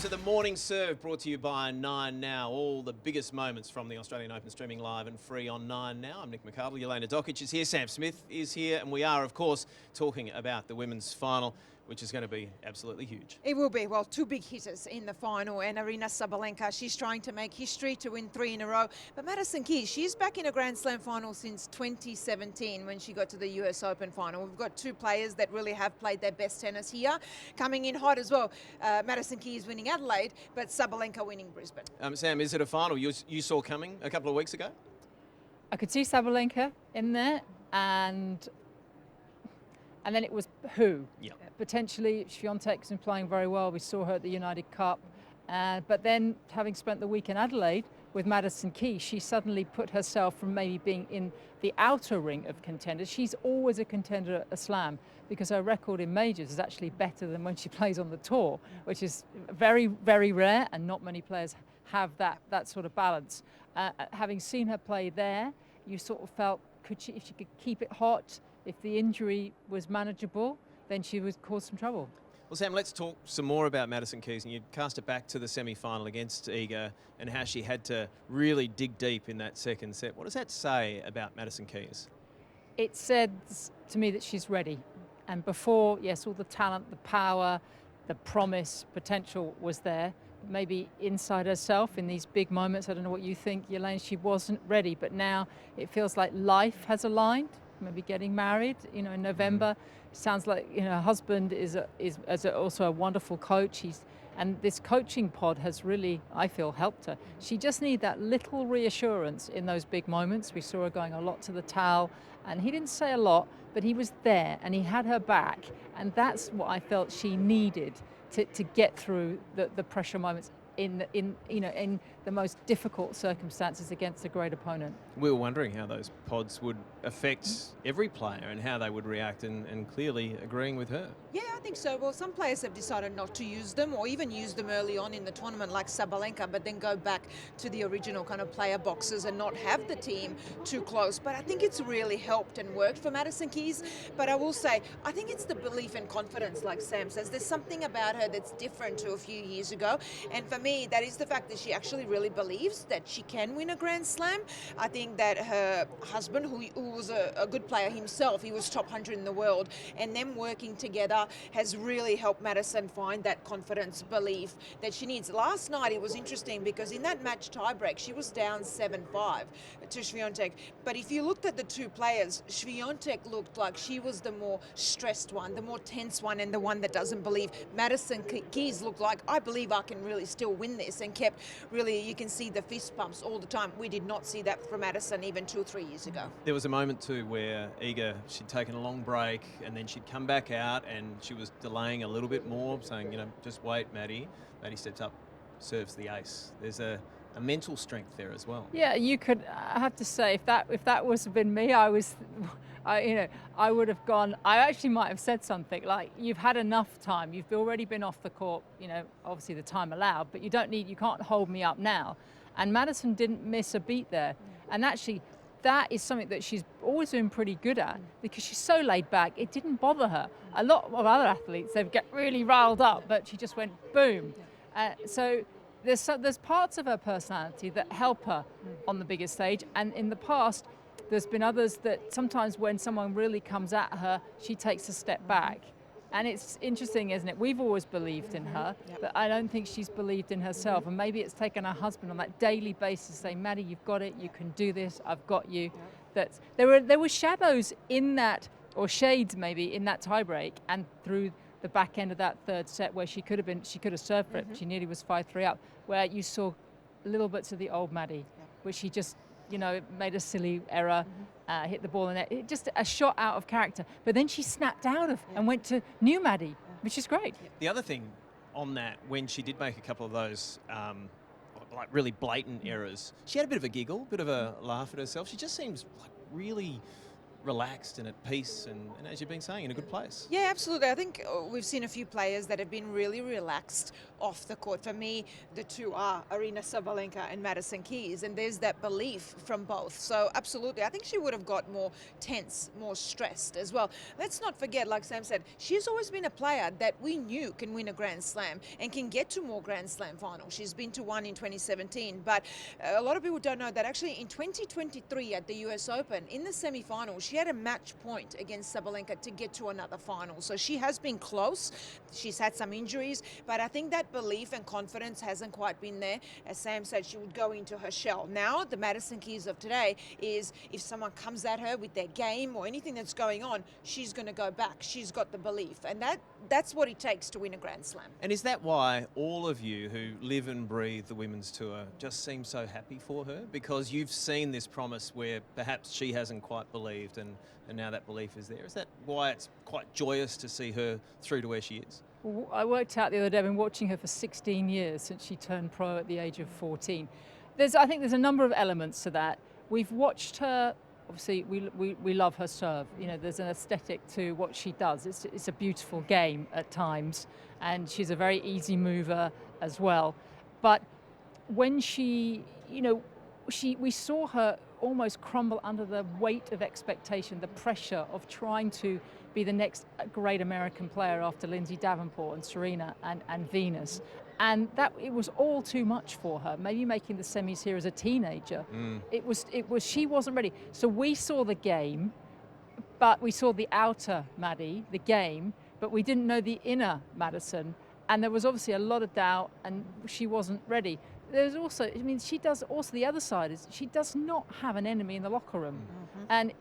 to the Morning Serve, brought to you by 9Now. All the biggest moments from the Australian Open, streaming live and free on 9Now. I'm Nick McArdle. Yelena Dokic is here. Sam Smith is here. And we are, of course, talking about the women's final, which is going to be absolutely huge. It will be. Well, two big hitters in the final, and Arina Sabalenka, she's trying to make history to win 3 in a row. But Madison Keys, she's back in a Grand Slam final since 2017 when she got to the US Open final. We've got two players that really have played their best tennis here, coming in hot as well. Madison Keys winning Adelaide, but Sabalenka winning Brisbane. Sam, is it a final you saw coming a couple of weeks ago? I could see Sabalenka in there, and then it was who? Yeah. Potentially, Swiatek's been playing very well. We saw her at the United Cup. But then, having spent the week in Adelaide with Madison Keys, she suddenly put herself from maybe being in the outer ring of contenders. She's always a contender at a slam because her record in majors is actually better than when she plays on the tour, which is very, very rare, and not many players have that sort of balance. Having seen her play there, you sort of felt, if she could keep it hot, if the injury was manageable, then she would cause some trouble. Well, Sam, let's talk some more about Madison Keys. And you cast it back to the semi-final against Iga and how she had to really dig deep in that second set. What does that say about Madison Keys? It said to me that she's ready. And before, yes, all the talent, the power, the promise, potential was there. Maybe inside herself in these big moments, I don't know what you think, Yelena, she wasn't ready. But now it feels like life has aligned. Maybe getting married, in November. Sounds like, her husband is also a wonderful coach. And this coaching pod has really, I feel, helped her. She just needs that little reassurance in those big moments. We saw her going a lot to the towel, and he didn't say a lot, but he was there and he had her back. And that's what I felt she needed to get through the pressure moments in the most difficult circumstances against a great opponent. We were wondering how those pods would affect every player and how they would react, and clearly agreeing with her. Yeah, I think so. Well, some players have decided not to use them or even use them early on in the tournament like Sabalenka, but then go back to the original kind of player boxes and not have the team too close. But I think it's really helped and worked for Madison Keys. But I will say, I think it's the belief and confidence, like Sam says. There's something about her that's different to a few years ago. And for me, that is the fact that she actually really believes that she can win a Grand Slam. I think that her husband, who was a good player himself, he was top 100 in the world, and them working together has really helped Madison find that confidence, belief that she needs. Last night it was interesting because in that match tiebreak she was down 7-5 to Swiatek, but if you looked at the two players, Swiatek looked like she was the more stressed one, the more tense one, and the one that doesn't believe. Madison Keys looked like, I believe I can really still win this, and kept really, you can see the fist bumps all the time. We did not see that from Madison even 2 or 3 years ago. There was a moment too where Iga, she'd taken a long break and then she'd come back out and she was delaying a little bit more, saying, just wait, Maddie. Maddie steps up, serves the ace. There's a mental strength there as well. Yeah, you could. I have to say, if that was been me, I would have gone. I actually might have said something like, "You've had enough time. You've already been off the court. Obviously the time allowed, but you can't hold me up now." And Madison didn't miss a beat there. And actually, that is something that she's always been pretty good at because she's so laid back. It didn't bother her. A lot of other athletes, they get really riled up, but she just went boom. So there's parts of her personality that help her on the biggest stage. And in the past, there's been others that sometimes when someone really comes at her, she takes a step back. And it's interesting, isn't it? We've always believed in her, but I don't think she's believed in herself. And maybe it's taken her husband on that daily basis saying, Maddie, you've got it, you can do this, I've got you. That there were shadows in that, or shades maybe, in that tiebreak and through the back end of that third set where she could have served for it. She nearly was 5-3 up, where you saw little bits of the old Maddie, where she just, made a silly error, hit the ball in it. Just a shot out of character. But then she snapped out of and went to new Maddie, which is great. The other thing on that, when she did make a couple of those like really blatant errors, she had a bit of a giggle, a bit of a laugh at herself. She just seems like really relaxed and at peace and as you've been saying, in a good place. Yeah, absolutely. I think we've seen a few players that have been really relaxed off the court. For me, the two are Arina Sabalenka and Madison Keys, and there's that belief from both. So absolutely, I think she would have got more tense, more stressed as well. Let's not forget, like Sam said, she's always been a player that we knew can win a Grand Slam and can get to more Grand Slam finals. She's been to one in 2017, but a lot of people don't know that actually in 2023 at the US Open, in the semi-finals, she had a match point against Sabalenka to get to another final. So she has been close. She's had some injuries, but I think that belief and confidence hasn't quite been there. As Sam said, she would go into her shell. Now, the Madison Keys of today is if someone comes at her with their game or anything that's going on, she's going to go back. She's got the belief, and that's what it takes to win a Grand Slam. And is that why all of you who live and breathe the women's tour just seem so happy for her? Because you've seen this promise where perhaps she hasn't quite believed and now that belief is there. Is that why it's quite joyous to see her through to where she is? Well, I worked out the other day, I've been watching her for 16 years since she turned pro at the age of 14. I think there's a number of elements to that. We've watched her, obviously we love her serve. You know, there's an aesthetic to what she does. It's a beautiful game at times, and she's a very easy mover as well. But when she, we saw her almost crumble under the weight of expectation, the pressure of trying to be the next great American player after Lindsay Davenport and Serena and Venus. And that it was all too much for her. Maybe making the semis here as a teenager, it was she wasn't ready. So we saw the game, but we saw the outer Maddie, the game, but we didn't know the inner Madison. And there was obviously a lot of doubt, and she wasn't ready. There's also, she does also the other side is she does not have an enemy in the locker room. And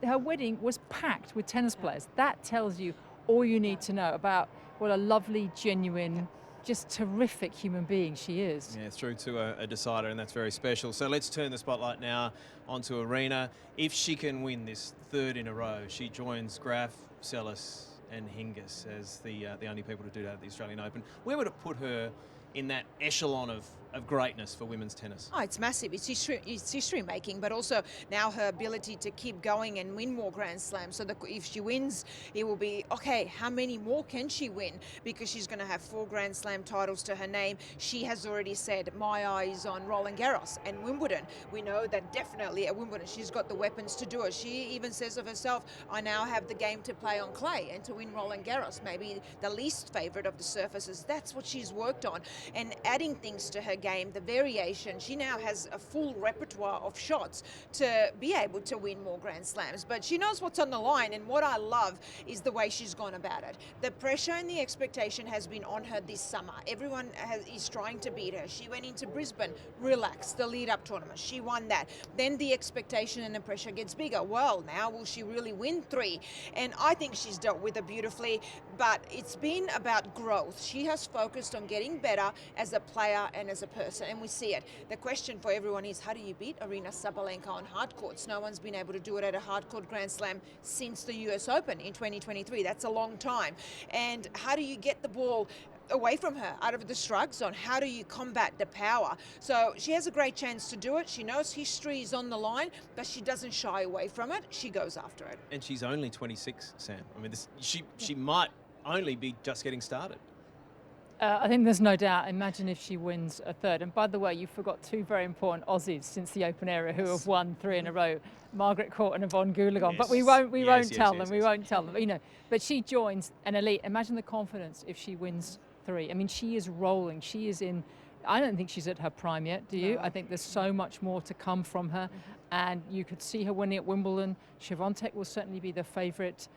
her wedding was packed with tennis players. That tells you all you need to know about what a lovely, genuine, just terrific human being she is. Yeah, through to a decider, and that's very special. So let's turn the spotlight now onto Arena. If she can win this third in a row, she joins Graf, Sellis and Hingis as the only people to do that at the Australian Open. Where would it put her in that echelon of greatness for women's tennis? Oh, it's massive. It's history making, but also now her ability to keep going and win more Grand Slams. So if she wins, it will be, okay, how many more can she win? Because she's going to have 4 Grand Slam titles to her name. She has already said, my eye is on Roland Garros and Wimbledon. We know that definitely at Wimbledon, she's got the weapons to do it. She even says of herself, I now have the game to play on clay and to win Roland Garros, maybe the least favorite of the surfaces. That's what she's worked on. And adding things to her game, the variation, she now has a full repertoire of shots to be able to win more Grand Slams. But she knows what's on the line, and what I love is the way she's gone about it. The pressure and the expectation has been on her this summer. Everyone is trying to beat her. She went into Brisbane, relaxed, the lead-up tournament. She won that. Then the expectation and the pressure gets bigger. Well, now will she really win 3? And I think she's dealt with it beautifully, but it's been about growth. She has focused on getting better as a player and as a person, and we see it. The question for everyone is, how do you beat Arina Sabalenka on hard courts? No one's been able to do it at a hard court Grand Slam since the US Open in 2023. That's a long time. And how do you get the ball away from her, out of the strike zone? How do you combat the power? So she has a great chance to do it. She knows history is on the line, but she doesn't shy away from it. She goes after it. And she's only 26, Sam. I mean, she might only be just getting started. I think there's no doubt. Imagine if she wins a third. And by the way, you forgot 2 very important Aussies since the Open era who have won 3 in a row, Margaret Court and Yvonne Goolagong. Yes. But we won't tell them. Yes. We won't tell them. But she joins an elite. Imagine the confidence if she wins 3. I mean, she is rolling. She is in. I don't think she's at her prime yet. Do you? No. I think there's so much more to come from her, and you could see her winning at Wimbledon. Swiatek will certainly be the favourite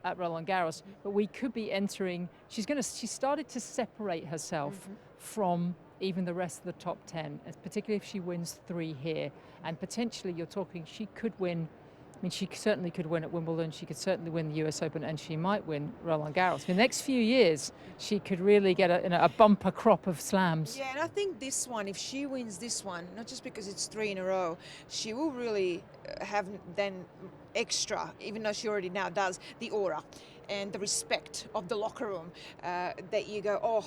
at Roland Garros, but we could be entering. She started to separate herself from even the rest of the top 10, particularly if she wins 3 here, and potentially you're talking she could win. I mean, she certainly could win at Wimbledon, she could certainly win the US Open, and she might win Roland Garros. In the next few years, she could really get a bumper crop of slams. Yeah, and I think this one, if she wins this one, not just because it's 3 in a row, she will really have then extra, even though she already now does, the aura and the respect of the locker room, that you go, oh,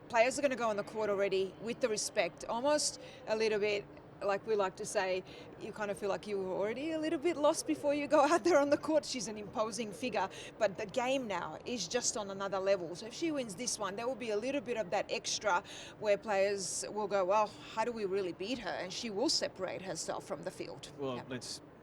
players are going to go on the court already with the respect, almost a little bit like we like to say, you kind of feel like you were already a little bit lost before you go out there on the court. She's an imposing figure, but the game now is just on another level. So if she wins this one, there will be a little bit of that extra where players will go, well, how do we really beat her? And she will separate herself from the field. Well,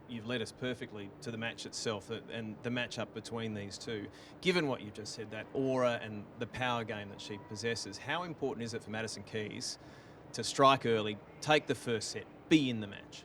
you've led us perfectly to the match itself and the matchup between these two. Given what you just said, that aura and the power game that she possesses, how important is it for Madison Keys to strike early, take the first set, be in the match?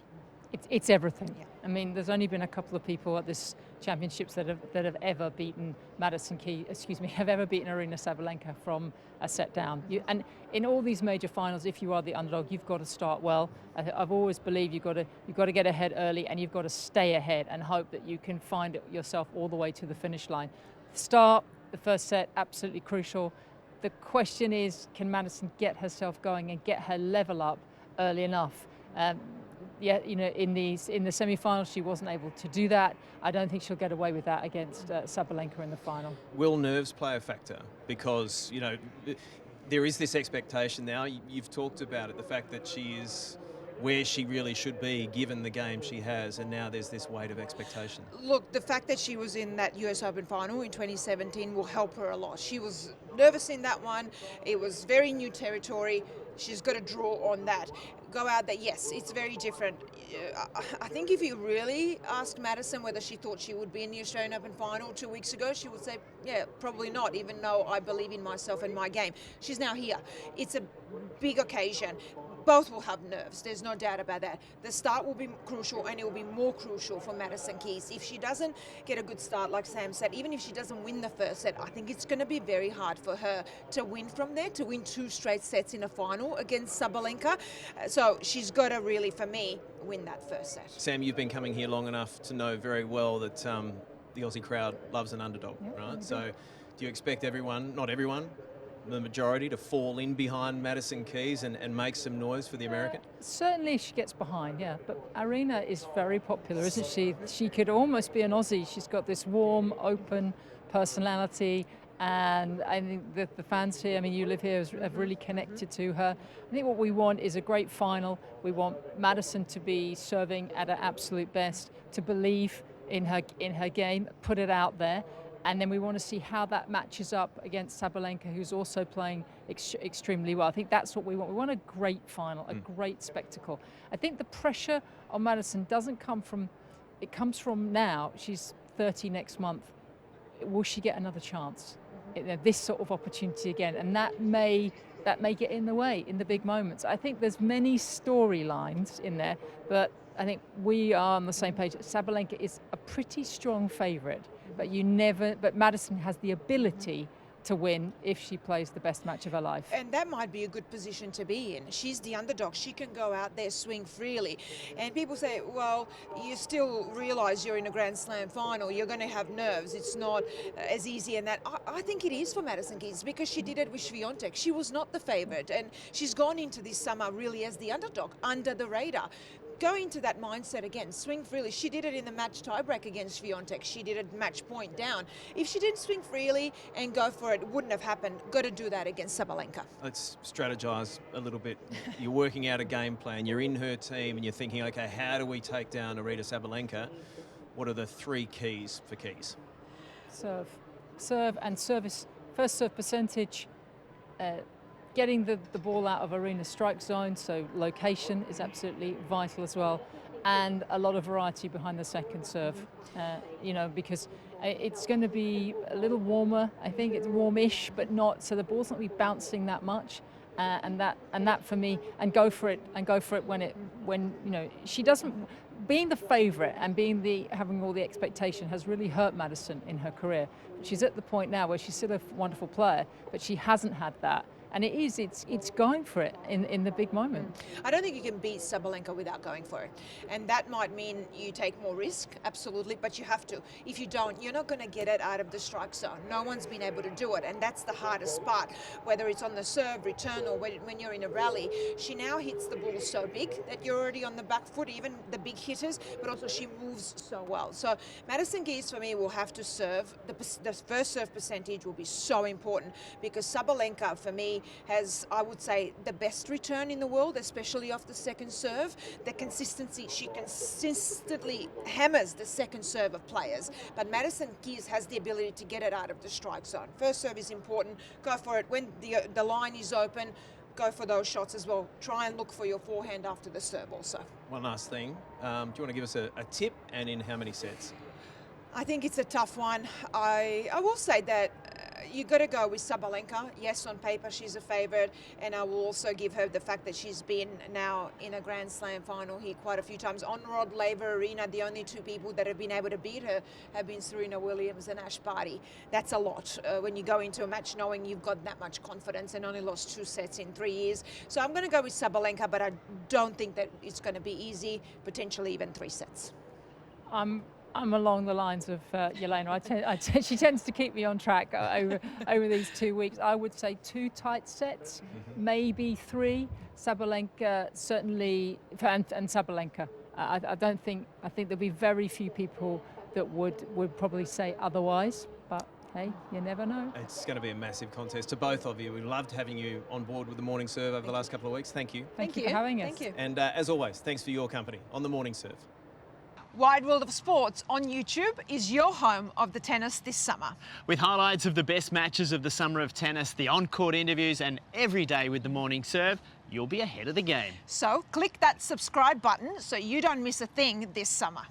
It's everything. Yeah. I mean, there's only been a couple of people at this championships that have ever beaten have ever beaten Aryna Sabalenka from a set down. And in all these major finals, if you are the underdog, you've got to start well. I've always believed you've got to get ahead early, and you've got to stay ahead and hope that you can find it yourself all the way to the finish line. Start the first set, absolutely crucial. The question is, can Madison get herself going and get her level up early enough? In the semi-finals, she wasn't able to do that. I don't think she'll get away with that against Sabalenka in the final. Will nerves play a factor? Because, there is this expectation now. You've talked about it, the fact that she is where she really should be given the game she has, and now there's this weight of expectation. Look, the fact that she was in that US Open final in 2017 will help her a lot. She was nervous in that one. It was very new territory. She's got to draw on that. Go out there, yes, it's very different. I think if you really asked Madison whether she thought she would be in the Australian Open final 2 weeks ago, she would say, yeah, probably not, even though I believe in myself and my game. She's now here. It's a big occasion. Both will have nerves, there's no doubt about that. The start will be crucial, and it will be more crucial for Madison Keys. If she doesn't get a good start, like Sam said, even if she doesn't win the first set, I think it's going to be very hard for her to win from there, to win 2 straight sets in a final against Sabalenka. So she's got to really, for me, win that first set. Sam, you've been coming here long enough to know very well that the Aussie crowd loves an underdog, right? So do you expect everyone, not everyone, the majority, to fall in behind Madison Keys and make some noise for the American? Certainly she gets behind, yeah. But Aryna is very popular, isn't she? She could almost be an Aussie. She's got this warm, open personality. And I think that the fans here, I mean, you live here, have really connected to her. I think what we want is a great final. We want Madison to be serving at her absolute best, to believe in her game, put it out there. And then we want to see how that matches up against Sabalenka, who's also playing extremely well. I think that's what we want. We want a great final, a great spectacle. I think the pressure on Madison doesn't come from, it comes from now. She's 30 next month. Will she get another chance? This sort of opportunity again, and that may get in the way in the big moments. I think there's many storylines in there, but I think we are on the same page. Sabalenka is a pretty strong favourite, but Madison has the ability to win if she plays the best match of her life. And that might be a good position to be in. She's the underdog. She can go out there, swing freely. And people say, well, you still realise you're in a Grand Slam final. You're going to have nerves. It's not as easy. And that I think it is for Madison Keys, because she did it with Swiatek. She was not the favourite. And she's gone into this summer really as the underdog, under the radar. Go into that mindset again, swing freely. She did it in the match tiebreak against Swiatek. She did it match point down. If she didn't swing freely and go for it, it wouldn't have happened. Got to do that against Sabalenka. Let's strategise a little bit. You're working out a game plan. You're in her team and you're thinking, okay, how do we take down Aryna Sabalenka? What are the 3 keys for Keys? Serve and service. First serve percentage, getting the ball out of Aryna's strike zone, so location is absolutely vital as well, and a lot of variety behind the second serve, because it's going to be a little warmer. I think it's warmish, but not, so the ball's not going to be bouncing that much, and that for me, and go for it when she doesn't. Being the favourite and having all the expectation has really hurt Madison in her career. She's at the point now where she's still a wonderful player, but she hasn't had that. And it's going for it in the big moment. I don't think you can beat Sabalenka without going for it. And that might mean you take more risk, absolutely, but you have to. If you don't, you're not going to get it out of the strike zone. No one's been able to do it, and that's the hardest part, whether it's on the serve, return, or when you're in a rally. She now hits the ball so big that you're already on the back foot, even the big hitters, but also she moves so well. So Madison Keys, for me, will have to serve. The first serve percentage will be so important, because Sabalenka, for me, me, has, I would say, the best return in the world, especially off the second serve. The consistency, she consistently hammers the second serve of players. But Madison Keys has the ability to get it out of the strike zone. First serve is important. Go for it. When the line is open, go for those shots as well. Try and look for your forehand after the serve also. One last thing. Do you want to give us a tip, and in how many sets? I think it's a tough one. I will say that you got to go with Sabalenka. Yes, on paper she's a favourite, and I will also give her the fact that she's been now in a Grand Slam final here quite a few times. On Rod Laver Arena, the only two people that have been able to beat her have been Serena Williams and Ash Barty. That's a lot when you go into a match knowing you've got that much confidence and only lost 2 sets in 3 years. So I'm going to go with Sabalenka, but I don't think that it's going to be easy, potentially even 3 sets. I'm along the lines of Yelena. She tends to keep me on track over these 2 weeks. I would say 2 tight sets, maybe 3. Sabalenka certainly, and Sabalenka. I think there'll be very few people that would probably say otherwise. But hey, you never know. It's going to be a massive contest to both of you. We loved having you on board with the Morning Serve over the last couple of weeks. Thank you. Thank you for having us. Thank you. And as always, thanks for your company on the Morning Serve. Wide World of Sports on YouTube is your home of the tennis this summer. With highlights of the best matches of the summer of tennis, the on-court interviews and every day with the Morning Serve, you'll be ahead of the game. So click that subscribe button so you don't miss a thing this summer.